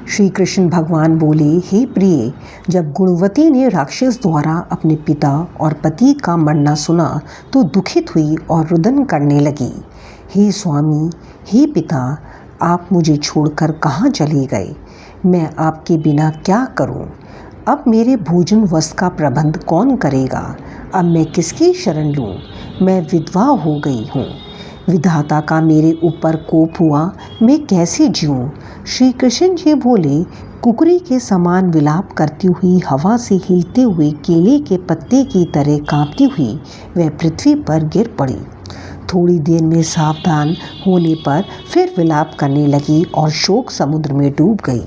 श्री कृष्ण भगवान बोले, हे प्रिय, जब गुणवती ने राक्षस द्वारा अपने पिता और पति का मरना सुना तो दुखित हुई और रुदन करने लगी। हे स्वामी, हे पिता, आप मुझे छोड़कर कहाँ चले गए? मैं आपके बिना क्या करूं? अब मेरे भोजन वस्त्र का प्रबंध कौन करेगा? अब मैं किसकी शरण लूं? मैं विधवा हो गई हूँ। विधाता का मेरे ऊपर कोप हुआ, मैं कैसे जीऊँ? श्री कृष्ण जी बोले, कुकरी के समान विलाप करती हुई, हवा से हिलते हुए केले के पत्ते की तरह कांपती हुई वह पृथ्वी पर गिर पड़ी। थोड़ी देर में सावधान होने पर फिर विलाप करने लगी और शोक समुद्र में डूब गई।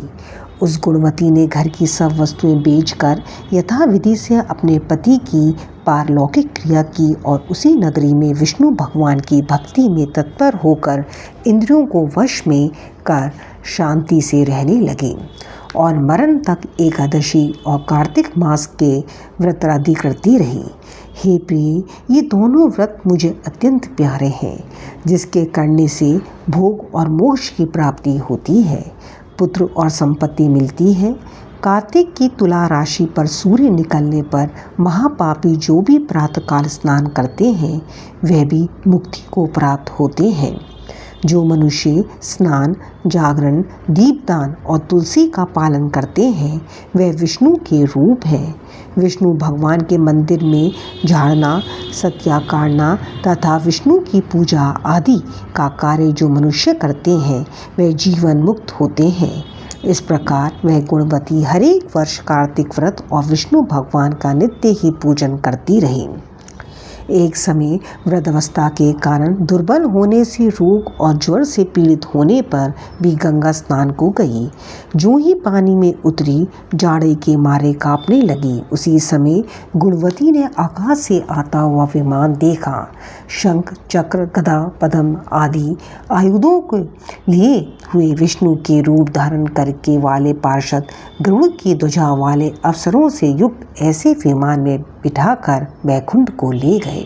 उस गुणवती ने घर की सब वस्तुएं बेचकर यथाविधि से अपने पति की पारलौकिक क्रिया की और उसी नगरी में विष्णु भगवान की भक्ति में तत्पर होकर इंद्रियों को वश में कर शांति से रहने लगी और मरण तक एकादशी और कार्तिक मास के व्रतादि करती रही। हे प्रिय, ये दोनों व्रत मुझे अत्यंत प्यारे हैं, जिसके करने से भोग और मोक्ष की प्राप्ति होती है, पुत्र और संपत्ति मिलती है। कार्तिक की तुला राशि पर सूर्य निकलने पर महापापी जो भी प्रातःकाल स्नान करते हैं वह भी मुक्ति को प्राप्त होते हैं। जो मनुष्य स्नान, जागरण, दीपदान और तुलसी का पालन करते हैं वह विष्णु के रूप हैं। विष्णु भगवान के मंदिर में झाड़ना, सत्या काटना तथा विष्णु की पूजा आदि का कार्य जो मनुष्य करते हैं वह जीवन मुक्त होते हैं। इस प्रकार वह गुणवती हर एक वर्ष कार्तिक व्रत और विष्णु भगवान का नित्य ही पूजन करती रही। एक समय वृद्धावस्था के कारण दुर्बल होने से रोग और ज्वर से पीड़ित होने पर भी गंगा स्नान को गई। जो ही पानी में उतरी, जाड़े के मारे कांपने लगी। उसी समय गुणवती ने आकाश से आता हुआ विमान देखा। शंख, चक्र, गदा, पद्म आदि आयुधों को लिए हुए विष्णु के रूप धारण करके वाले पार्षद गरुड़ की ध्वजा वाले अफसरों से युक्त ऐसे विमान में बिठाकर वैकुंठ को ले गए।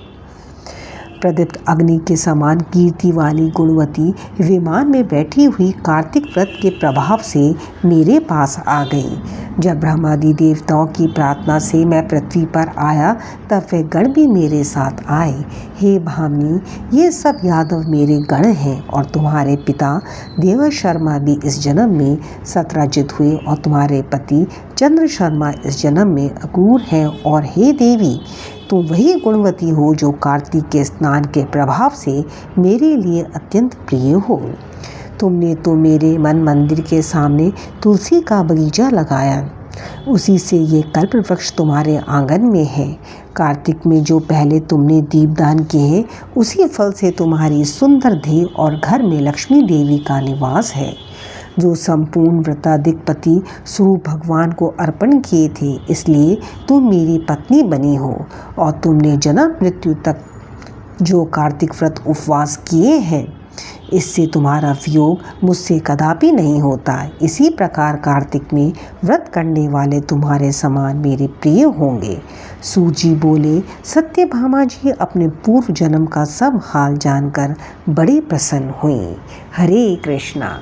प्रदीप्त अग्नि के समान कीर्ति वाली गुणवती विमान में बैठी हुई कार्तिक व्रत के प्रभाव से मेरे पास आ गई। जब ब्रह्मादि देवताओं की प्रार्थना से मैं पृथ्वी पर आया तब वे गण भी मेरे साथ आए। हे भामिनी, ये सब यादव मेरे गण हैं और तुम्हारे पिता देव शर्मा भी इस जन्म में सत्राजित हुए और तुम्हारे पति चंद्र शर्मा इस जन्म में अक्रूर हैं। और हे देवी, तुम वही गुणवती हो जो कार्तिक के स्नान के प्रभाव से मेरे लिए अत्यंत प्रिय हो। तुमने तो मेरे मन मंदिर के सामने तुलसी का बगीचा लगाया, उसी से ये कल्प वृक्ष तुम्हारे आंगन में है। कार्तिक में जो पहले तुमने दीपदान किए हैं उसी फल से तुम्हारी सुंदर देह और घर में लक्ष्मी देवी का निवास है। जो संपूर्ण व्रताधिक पति स्वरूप भगवान को अर्पण किए थे, इसलिए तुम मेरी पत्नी बनी हो और तुमने जन्म मृत्यु तक जो कार्तिक व्रत उपवास किए हैं इससे तुम्हारा वियोग मुझसे कदापि नहीं होता। इसी प्रकार कार्तिक में व्रत करने वाले तुम्हारे समान मेरे प्रिय होंगे। सूजी बोले, सत्यभामा जी अपने पूर्व जन्म का सब हाल जानकर बड़े प्रसन्न हुई। हरे कृष्णा।